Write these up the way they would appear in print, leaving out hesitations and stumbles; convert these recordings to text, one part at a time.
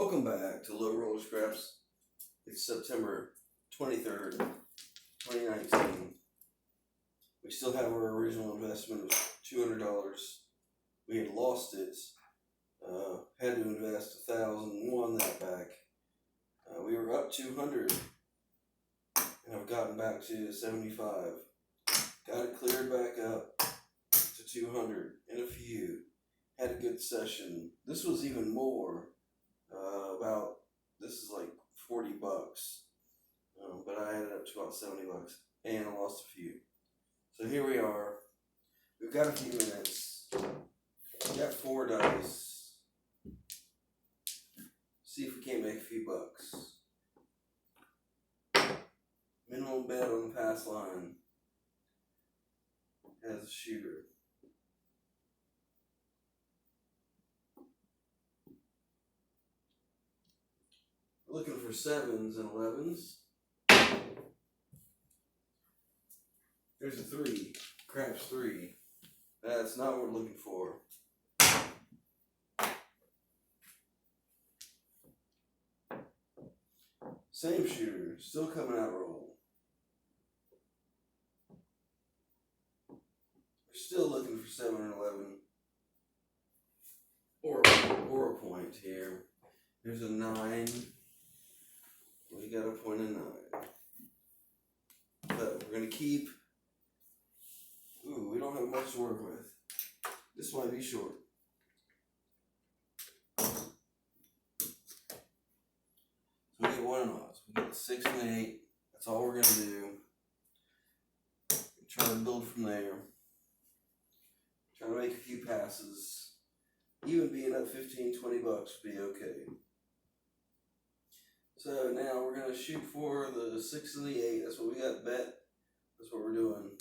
Welcome back to Low Roller Scraps. It's September 23rd, 2019. We still have our original investment of $200. We had lost it, had to invest $1,000, won that back. We were up 200 and I've gotten back to 75. Got it cleared back up to 200 in a few. Had a good session. This was even more. This is like $40, but I ended up to about $70 and I lost a few. So here we are. We've got a few minutes. We got 4 dice. See if we can't make a few bucks. Minimum bet on the pass line as a shooter. Looking for 7s and 11s. There's a 3. Craps 3. That's not what we're looking for. Same shooter. Still coming out roll. We're still looking for 7 and 11. Or a point here. There's a 9. We got a point of 9. But we're going to keep. Ooh, we don't have much to work with. This might be short. So we get 1 and odds. We get 6 and 8. That's all we're going to do. Try to build from there. Try to make a few passes. Even being up $15, $20 would be okay. So now we're going to shoot for the 6 and the 8. That's what we got bet. That's what we're doing.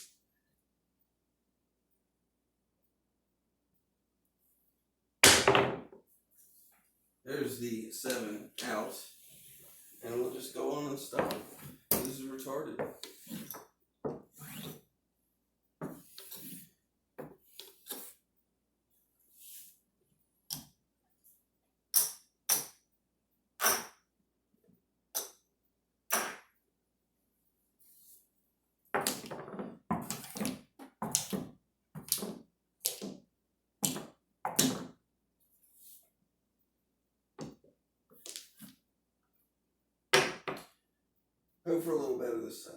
There's the 7 out. And we'll just go on and stop. This is retarded. Hope for a little better this time.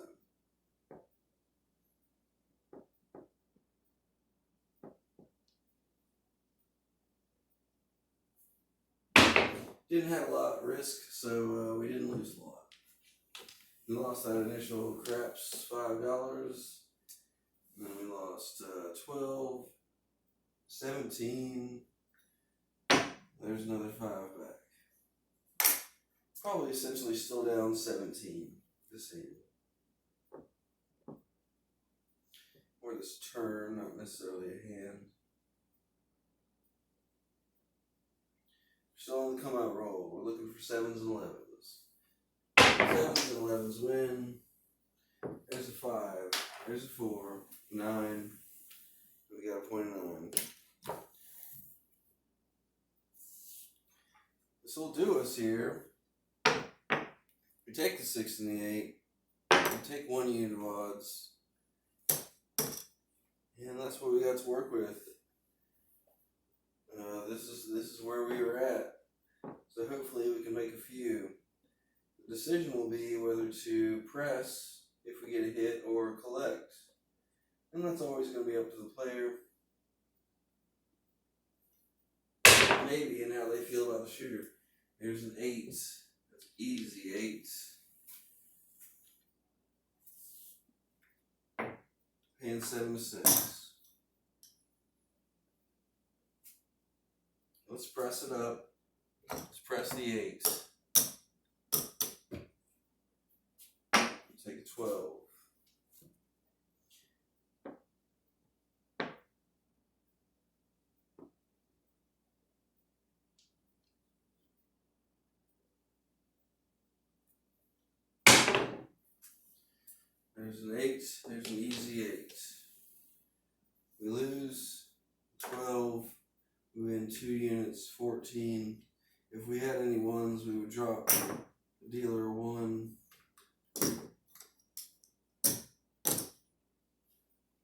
Didn't have a lot of risk, so we didn't lose a lot. We lost that initial craps $5. And then we lost 12, 17. There's another 5 back. Probably essentially still down 17 this hand. Or this turn, not necessarily a hand. Still on the come out roll. We're looking for 7s and 11s. 7s and 11s win. There's a 5. There's a 4. 9. We got a point of 9. This will do us here. We take the 6 and the 8. We take 1 unit of odds. And that's what we got to work with. This is where we were at. So hopefully we can make a few. The decision will be whether to press if we get a hit or collect. And that's always going to be up to the player. Maybe and how they feel about the shooter. Here's an 8. That's easy 8. And 7 to 6. Let's press it up. Let's press the 8. Take a 12. There's an 8. There's an easy 8. We lose 12. We win 2 units, 14. If we had any ones, we would drop the dealer a 1.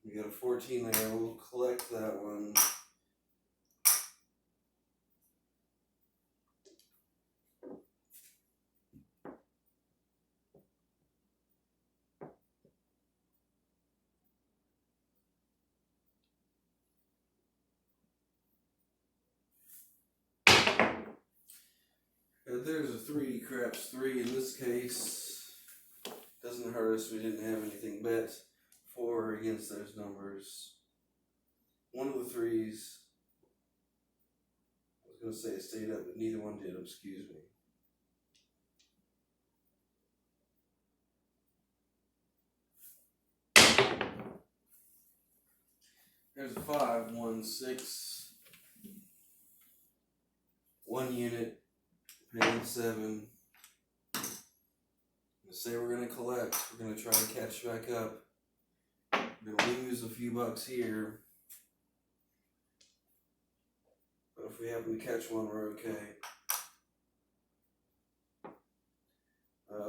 We got a 14 there. We'll collect that one. There's a 3, craps 3 in this case. Doesn't hurt us, we didn't have anything bet for or against those numbers. One of the 3s, I was going to say it stayed up, but neither one did, excuse me. There's a 5, 1, 6. 1 unit, paying 7. Say we're going to collect, we're going to try to catch back up. We're going to lose a few bucks here. But if we happen to catch one, we're okay.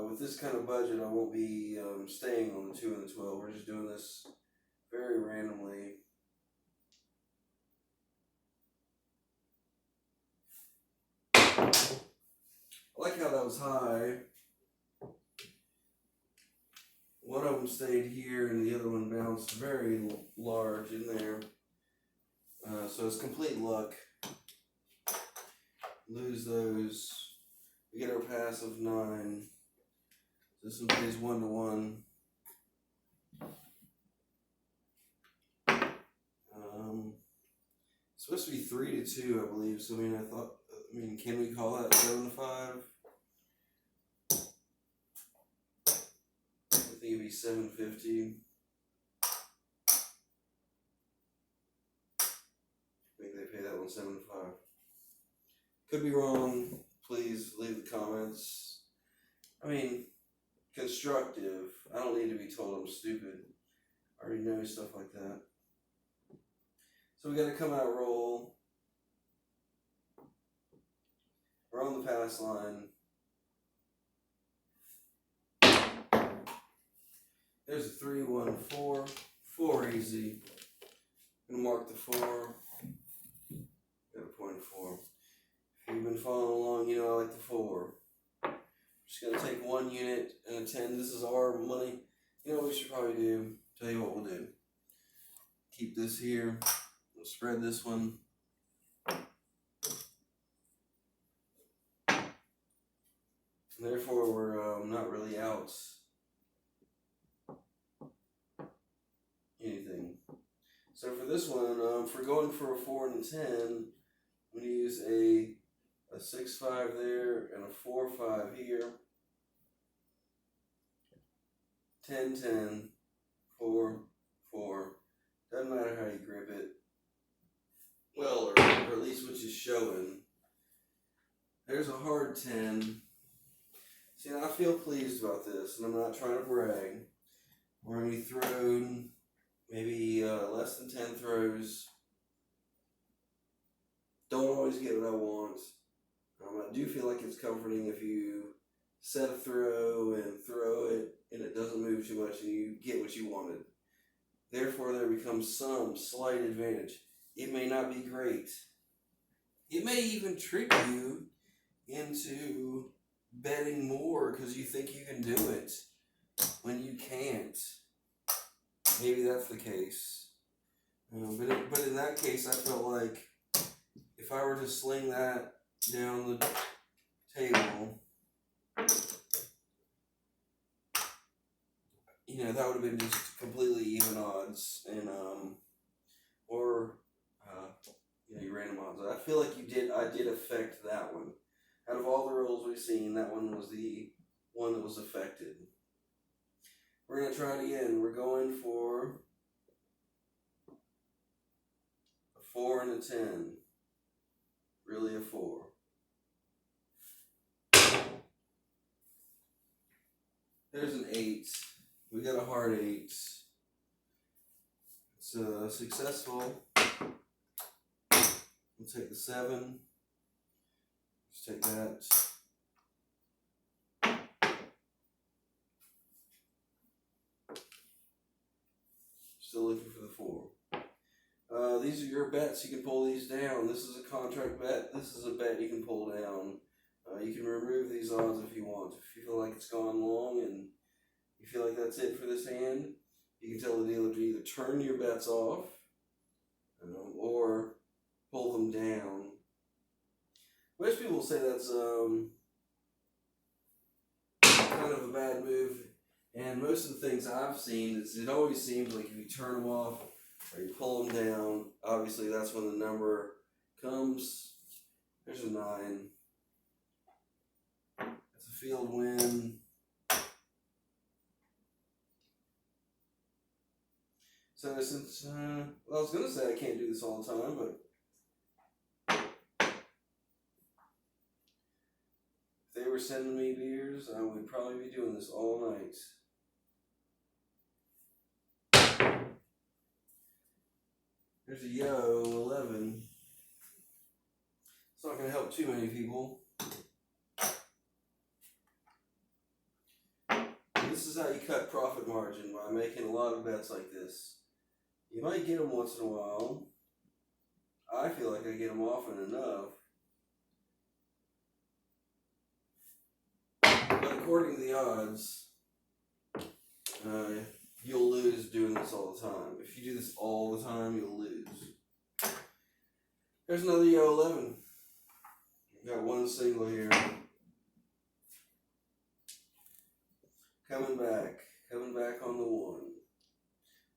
With this kind of budget, I won't be staying on the 2 and the 12. We're just doing this very randomly. I like how that was high. One of them stayed here and the other one bounced very large in there. So it's complete luck. Lose those. We get our pass of 9. This one pays 1 to 1. It's supposed to be 3 to 2, I believe. So can we call that 7 to 5? I think it'd be 750. I think they pay that one 7 to 5. Could be wrong. Please leave the comments. Constructive. I don't need to be told I'm stupid. I already know stuff like that. So we got to come out roll. We're on the pass line. There's a 3, 1, 4. 4 easy. I'm gonna mark the 4. Got a point of 4. If you've been following along, you know I like the 4. Just gonna take 1 unit and a 10. This is our money. You know what we should probably do? Tell you what we'll do. Keep this here. We'll spread this one. And therefore, we're not really out anything. So for this one, if we're going for a 4 and a 10, I'm going to use a 6, 5 there and a 4, 5 here. 10, 10, 4, 4. Doesn't matter how you grip it. Well, or at least what you're showing. There's a hard 10. See, now I feel pleased about this, and I'm not trying to brag. We're going to be thrown maybe less than 10 throws. Don't always get what I want. I do feel like it's comforting if you set a throw and throw it and it doesn't move too much and you get what you wanted. Therefore, there becomes some slight advantage. It may not be great. It may even trick you into betting more because you think you can do it when you can't. Maybe that's the case. But in that case, I felt like if I were to sling that down the table, that would have been just completely even odds, and your random odds. I feel like I did affect that one. Out of all the rolls we've seen, that one was the one that was affected. We're gonna try it again. We're going for a 4 and a 10. Really a 4. There's an 8. We got a hard 8. It's successful. We'll take the 7. Just take that. Still looking for the 4. These are your bets. You can pull these down. This is a contract bet. This is a bet you can pull down. You can remove these odds if you want. If you feel like it's gone long and you feel like that's it for this hand, you can tell the dealer to either turn your bets off or pull them down. Most people say that's kind of a bad move, and most of the things I've seen, it always seems like if you turn them off or you pull them down, obviously that's when the number comes. There's a 9. That's a field win. So since, well, I was going to say I can't do this all the time, but if they were sending me beers, I would probably be doing this all night. There's a yo 11. It's not going to help too many people. This is how you cut profit margin, by making a lot of bets like this. You might get them once in a while. I feel like I get them often enough. But according to the odds, you'll lose doing this all the time. If you do this all the time, you'll lose. There's another yo 11. Got one single here. Coming back on the 1.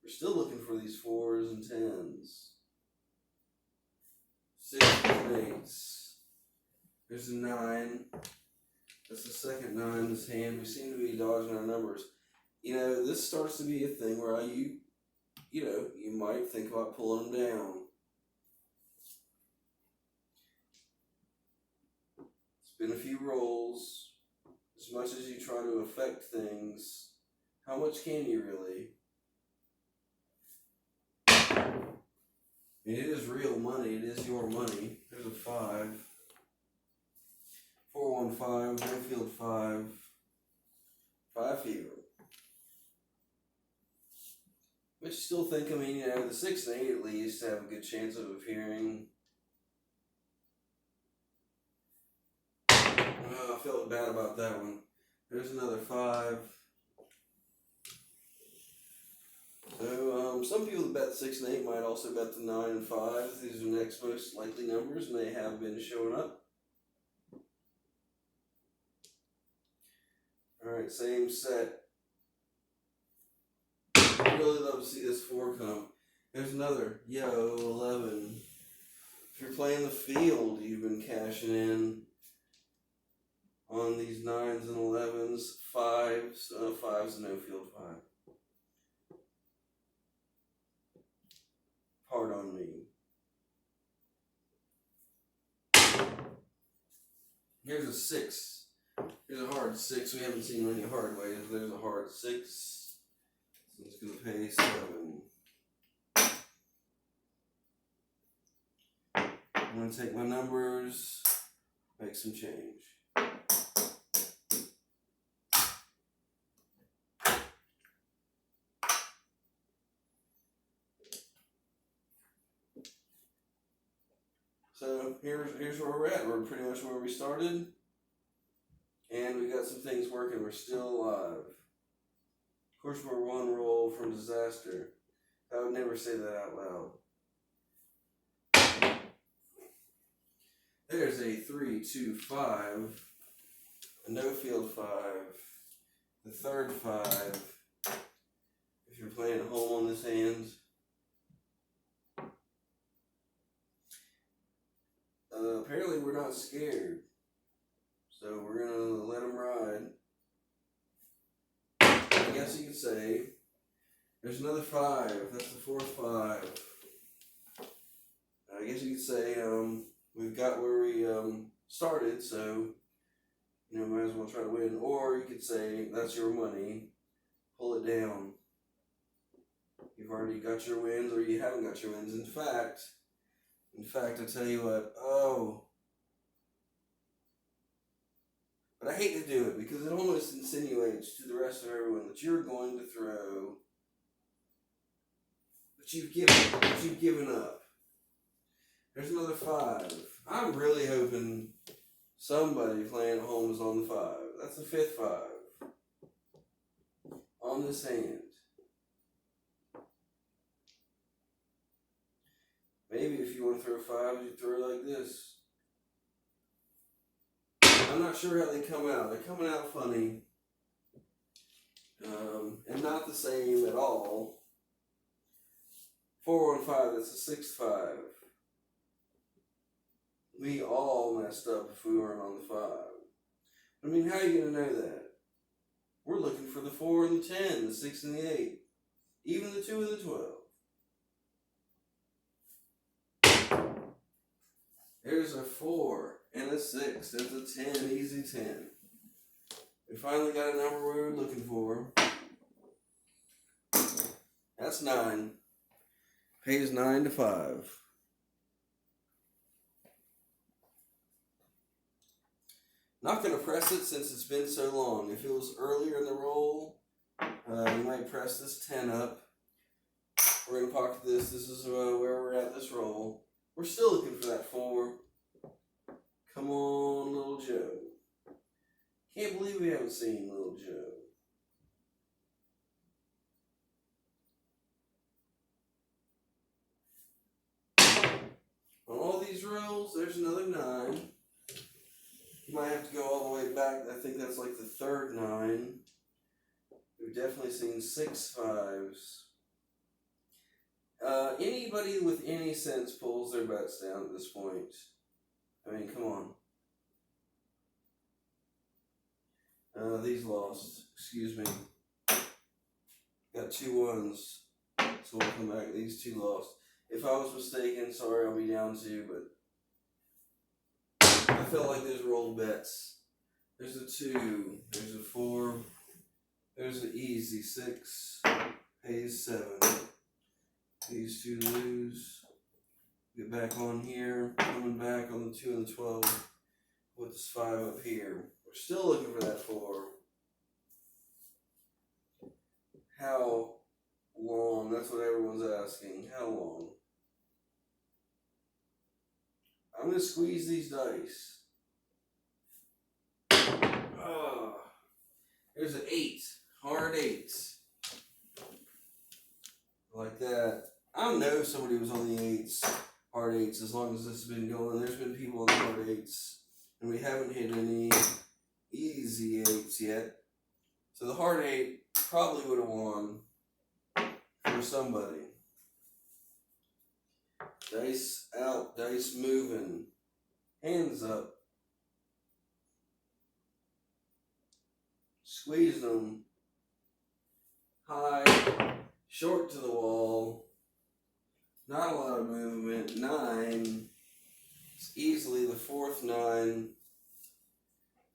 We're still looking for these 4s and 10s. 6s and 8s. There's a 9. That's the second 9 in this hand. We seem to be dodging our numbers. You know, this starts to be a thing where you might think about pulling them down. It's been a few rolls. As much as you try to affect things, how much can you really? It is real money. It is your money. There's a 5. 4-1-5. No field 5. 5 fever. But you still think, the 6 and 8 at least have a good chance of appearing. Oh, I felt bad about that one. There's another 5. So, some people that bet 6 and 8 might also bet the 9 and 5. These are the next most likely numbers, and they have been showing up. Alright, same set. I'd really love to see this 4 come. There's another yo 11. If you're playing the field, you've been cashing in on these 9s and 11s, 5s, 5s and no field 5. Hard on me. Here's a 6. Here's a hard 6. We haven't seen many hard ways. There's a hard 6. So it's going to pay 7. I'm going to take my numbers, make some change. So here's where we're at. We're pretty much where we started. And we got some things working. We're still alive. Of course, we're 1 roll from disaster. I would never say that out loud. There's a 3, 2, 5. A no field 5. The third 5. If you're playing at home on this hand. Apparently we're not scared. So we're going to let them ride. I guess you could say there's another 5. That's the 4th 5. I guess you could say we've got where we started, so might as well try to win. Or you could say that's your money, pull it down. You've already got your wins, or you haven't got your wins. In fact, I tell you what. Oh, But I hate to do it because it almost insinuates to the rest of everyone that you're going to throw, but you've given up. There's another 5. I'm really hoping somebody playing at home is on the 5. That's the 5th 5 on this hand. Maybe if you want to throw 5s, you throw like this. I'm not sure how they come out. They're coming out funny. And not the same at all. 4 on 5, that's a 6-5. We all messed up if we weren't on the 5. I mean, how are you going to know that? We're looking for the 4 and the 10, the 6 and the 8, even the 2 and the 12. There's a 4 and a 6. There's a 10, easy 10. We finally got a number we were looking for. That's 9. Pays 9 to 5. Not going to press it since it's been so long. If it was earlier in the roll, you might press this 10 up. We're going to pocket this. This is where we're at this roll. We're still looking for that 4. Come on, Little Joe. Can't believe we haven't seen Little Joe. On all these rolls, there's another 9. You might have to go all the way back. I think that's like the 3rd 9. We've definitely seen 6 5s. Anybody with any sense pulls their bets down at this point. I mean, come on. These lost. Excuse me. Got 2 1s. So we'll come back. These 2 lost. If I was mistaken, sorry, I'll be down 2, but I felt like those rolled bets. There's a 2. There's a 4. There's an easy 6. Pays 7. These 2 lose. Get back on here. Coming back on the 2 and the 12. With this 5 up here. We're still looking for that 4. How long? That's what everyone's asking. How long? I'm going to squeeze these dice. There's an 8. Hard 8s. Like that. I know somebody was on the 8s. Hard 8s as long as this has been going. There's been people on the hard 8s. And we haven't hit any easy 8s yet. So the hard 8 probably would have won for somebody. Dice out, dice moving. Hands up. Squeeze them. High. Short to the wall. Not a lot of movement. 9. It's easily the 4th 9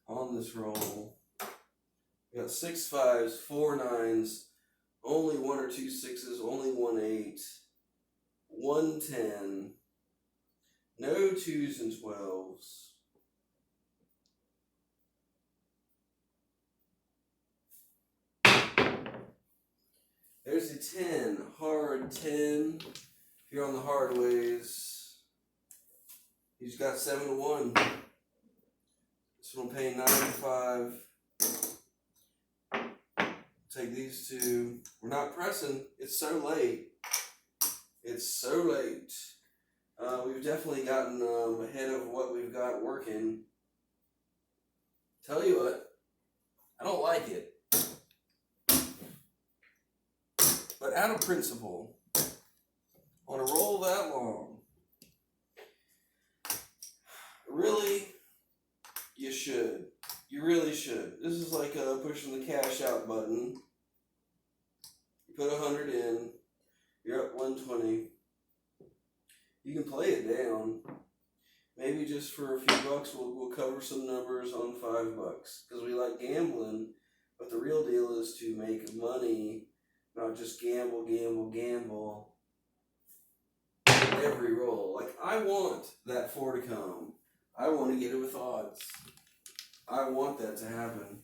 on this roll. We got 6 5s, 4 9s, only 1 or 2 6s, only 1 8, 1 10, no 2s and 12s. There's a 10, hard 10. If you're on the hard ways, he's got 7 to 1. This one paying 9 to 5. Take these 2. We're not pressing. It's so late. It's so late. We've definitely gotten ahead of what we've got working. Tell you what, I don't like it. But out of principle, on a roll that long, really, you should. You really should. This is like pushing the cash out button. You put 100 in, you're up 120. You can play it down. Maybe just for a few bucks, we'll cover some numbers on $5 because we like gambling. But the real deal is to make money, not just gamble every roll. Like, I want that 4 to come. I want to get it with odds. I want that to happen.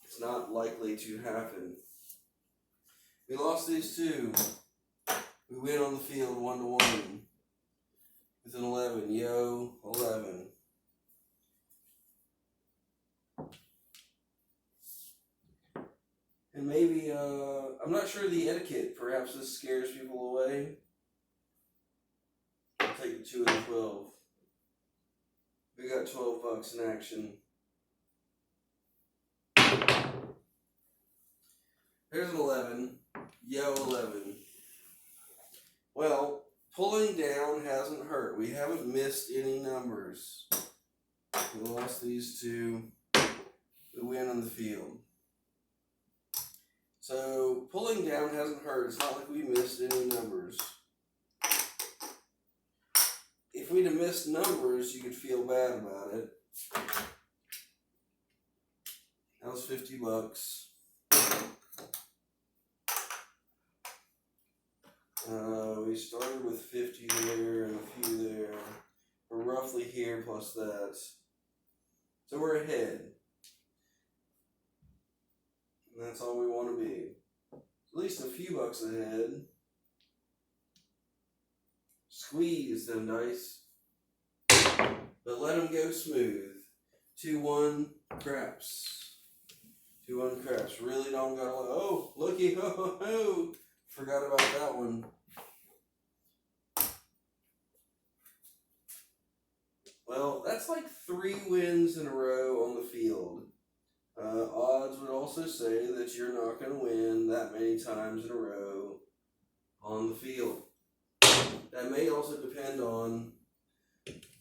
It's not likely to happen. We lost these two. We win on the field 1-1 with an 11. Yo, 11. And maybe, I'm not sure the etiquette. Perhaps this scares people away. I'll take the 2 and the 12. We got $12 in action. There's an 11. Yo, 11. Well, pulling down hasn't hurt. We haven't missed any numbers. We lost these two. We win on the field. So, pulling down hasn't hurt. It's not like we missed any numbers. If we'd have missed numbers, you could feel bad about it. That was $50. We started with 50 there and a few there. We're roughly here plus that. So we're ahead. And that's all we want to be. At least a few bucks ahead. Squeeze them dice. But let them go smooth. 2-1 craps. 2-1 craps. Really don't gotta. Oh, looky. Ho, ho, ho. Forgot about that one. Well, that's like 3 wins in a row on the field. Odds would also say that you're not going to win that many times in a row on the field. That may also depend on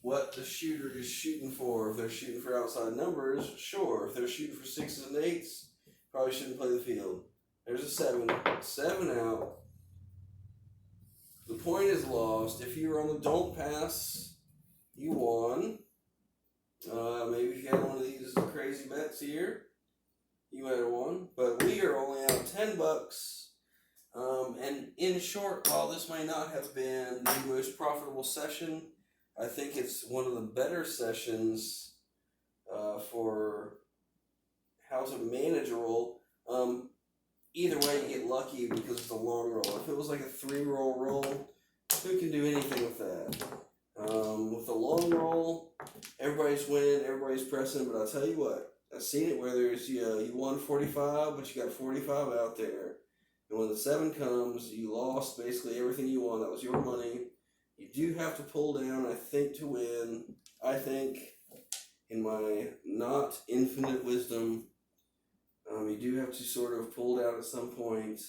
what the shooter is shooting for. If they're shooting for outside numbers, sure. If they're shooting for 6s and 8s, probably shouldn't play the field. There's a 7. 7 out. The point is lost. If you were on the don't pass, you won. Maybe if you had one of these crazy bets here, you might have won. But we are only out $10. And in short, while this may not have been the most profitable session, I think it's one of the better sessions for how to manage a roll. Either way, you get lucky because it's a long roll. If it was like a 3-roll roll, who can do anything with that? With a long roll, everybody's winning, everybody's pressing, but I'll tell you what, I've seen it where there's, you won 45, but you got 45 out there. And when the 7 comes, you lost basically everything you won. That was your money. You do have to pull down, I think, to win. I think, in my not infinite wisdom, you do have to sort of pull down at some point.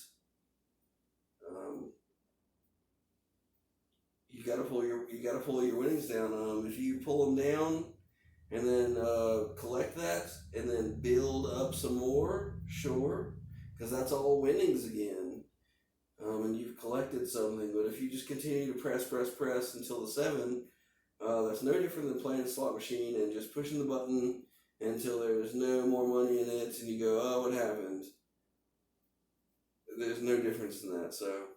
You gotta pull your winnings down. If you pull them down and then collect that and then build up some more, sure, because that's all winnings again. And you've collected something. But if you just continue to press until the 7, that's no different than playing a slot machine and just pushing the button until there's no more money in it, and you go, oh, what happened? There's no difference in that. So,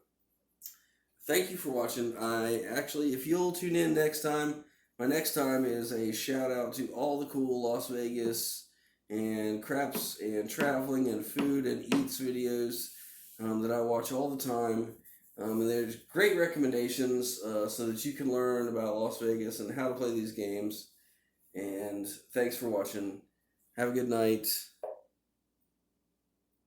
thank you for watching. If you'll tune in next time, my next time is a shout out to all the cool Las Vegas and craps and traveling and food and eats videos that I watch all the time. And there's great recommendations so that you can learn about Las Vegas and how to play these games. And thanks for watching. Have a good night.